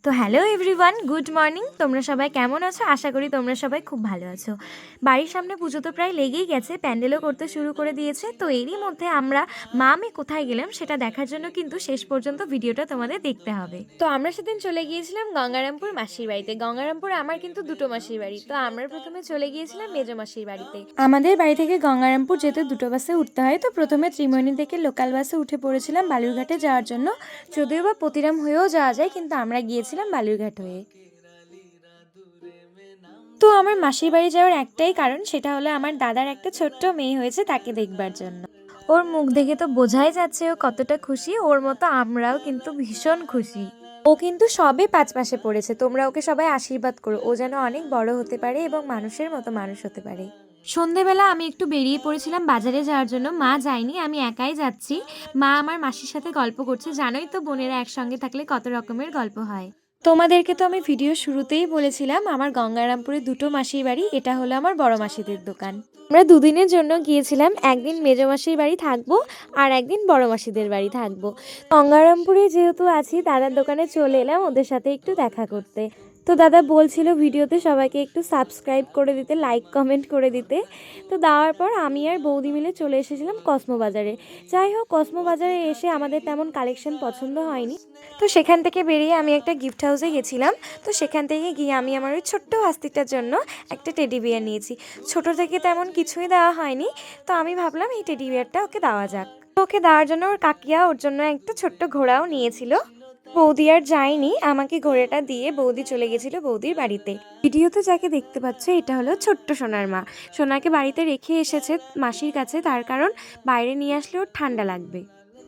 তো hello everyone, good morning. তোমরা সবাই কেমন আছো? আশা করি তোমরা সবাই খুব ভালো আছো। বাড়ির সামনে পুজো তো প্রায় লেগেই গেছে, প্যান্ডেলও করতে শুরু করে দিয়েছে। তো এরই মধ্যে আমরা আমি কোথায় গেলাম সেটা দেখার জন্য কিন্তু শেষ পর্যন্ত ভিডিওটা তোমাদের দেখতে হবে। তো আমরা সেদিন চলে গিয়েছিলাম গঙ্গারামপুর মাসির বাড়িতে। গঙ্গারামপুরে আমার কিন্তু দুটো মাসির বাড়ি। তো আমরা প্রথমে চলে গিয়েছিলাম মেজো মাসির বাড়িতে। আমাদের বাড়ি থেকে গঙ্গারামপুর যেতে দুটো বাসে উঠতে হয়। তো প্রথমে ত্রিমণি থেকে লোকাল বাসে উঠে পড়েছিলাম বালুরঘাটে যাওয়ার জন্য। যদিও বা প্রতিরাম হয়েও যাওয়া যায়, কিন্তু আমরা গিয়েছিলাম বালুরঘাট হয়ে। তো আমার মাসির বাড়ি যাওয়ার একটাই কারণ, সেটা হলো আমার দাদার একটা ছোট্ট মেয়ে হয়েছে, তাকে দেখবার জন্য। ওর মুখ দেখে তো বোঝাই যাচ্ছে ও কতটা খুশি। ওর মতো আমরাও কিন্তু ভীষণ খুশি। ও কিন্তু সবে 5 মাসে পড়েছে। তোমরা ওকে সবাই আশীর্বাদ করো, ও যেন অনেক বড় হতে পারে এবং মানুষের মতো মানুষ হতে পারে। সন্ধেবেলা আমি একটু বেরিয়ে পড়েছিলাম বাজারে যাওয়ার জন্য। মা যায়নি, আমি একাই যাচ্ছি। মা আমার মাসির সাথে গল্প করছে। জানোই তো বোনেরা একসঙ্গে থাকলে কত রকমের গল্প হয়। তোমাদেরকে তো আমি ভিডিও শুরুতেই বলেছিলাম আমার গঙ্গারামপুরে দুটো মাসির বাড়ি। এটা হলো আমার বড় মাসিদের দোকান। আমরা দুদিনের জন্য গিয়েছিলাম, একদিন মেজো মাসির বাড়ি থাকবো আর একদিন বড় মাসিদের বাড়ি থাকবো। গঙ্গারামপুরে যেহেতু আছি, দাদার দোকানে চলে এলাম ওদের সাথে একটু দেখা করতে। তো দাদা বলছিল ভিডিওতে সবাইকে একটু সাবস্ক্রাইব করে দিতে, লাইক কমেন্ট করে দিতে। তো দেওয়ার পর আমি আর বৌদি মিলে চলে এসেছিলাম কসমো বাজারে। যাই হোক, কসমো বাজারে এসে আমাদের তেমন কালেকশন পছন্দ হয়নি। তো সেখান থেকে বেরিয়ে আমি একটা গিফট হাউসে গেছিলাম। তো সেখান থেকে গিয়ে আমি আমার ওই ছোট্ট হাস্তিটার জন্য একটা টেডি বিয়ার নিয়েছি। ছোট থেকে তেমন কিছুই দেওয়া হয়নি, তো আমি ভাবলাম এই টেডি বিয়ারটা ওকে দেওয়া যাক। তো ওকে দেওয়ার জন্য ওর কাকিয়া ওর জন্য একটা ছোট্ট ঘোড়াও নিয়েছিল। বৌদি আর যায়নি, আমাকে ঘোড়াটা দিয়ে বৌদি চলে গেছিল বৌদির বাড়িতে। ভিডিওতে যাকে দেখতে পাচ্ছ এটা হলো ছোট্ট সোনার মা। সোনাকে বাড়িতে রেখে এসেছে মাসির কাছে, তার কারণ বাইরে নিয়ে আসলে ওর ঠান্ডা লাগবে।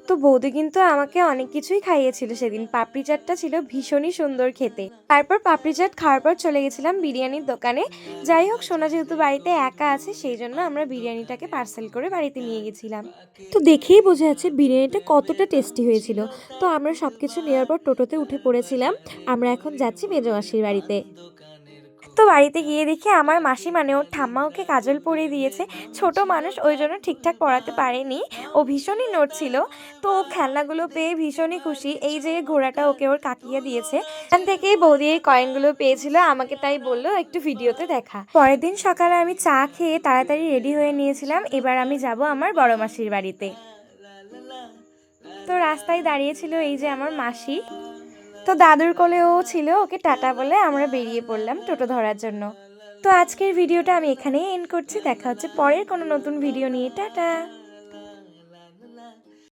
তো বৌদি কিন্তু আমাকে অনেক কিছুই খাইয়েছিল সেদিন। পাপড়ি চাটটা ছিল ভীষণই সুন্দর খেতে। তারপর পাপড়ি চাট খাওয়ার পর চলে গেছিলাম বিরিয়ানির দোকানে। যাই হোক, সোনা যেহেতু বাড়িতে একা আছে, সেই জন্য আমরা বিরিয়ানিটাকে পার্সেল করে বাড়িতে নিয়ে গেছিলাম। তো দেখেই বোঝা যাচ্ছে বিরিয়ানিটা কতটা টেস্টি হয়েছিল। তো আমরা সব কিছু নেওয়ার পর টোটোতে উঠে পড়েছিলাম। আমরা এখন যাচ্ছি মেজো মাসির বাড়িতে। তো বাড়িতে গিয়ে দেখি আমার মাসি মানে ওর ঠাম্মা ওকে কাজল পরিয়ে দিয়েছে। ছোট মানুষ, ওই জন্য ঠিকঠাক পড়াতে পারেনি। ও ভীষণই নড়ছিল। তো ও খেলনাগুলো পেয়ে ভীষণই খুশি। এই যে ঘোড়াটা ওকে ওর কাকিয়ে দিয়েছে, এখান থেকেই বৌদি এই কয়েনগুলো পেয়েছিল, আমাকে তাই বললো একটু ভিডিওতে দেখা। পরের দিন সকালে আমি চা খেয়ে তাড়াতাড়ি রেডি হয়ে নিয়েছিলাম। এবার আমি যাব আমার বড় মাসির বাড়িতে। তো রাস্তায় দাঁড়িয়েছিল এই যে আমার মাসি। তো দাদুর কোলে ও ছিল, ওকে টাটা বলে আমরা বেরিয়ে পড়লাম টোটো ধরার জন্য। তো আজকের ভিডিওটা আমি এখানেই এন্ড করছি। দেখা হচ্ছে পরের কোনো নতুন ভিডিও নিয়ে। টাটা।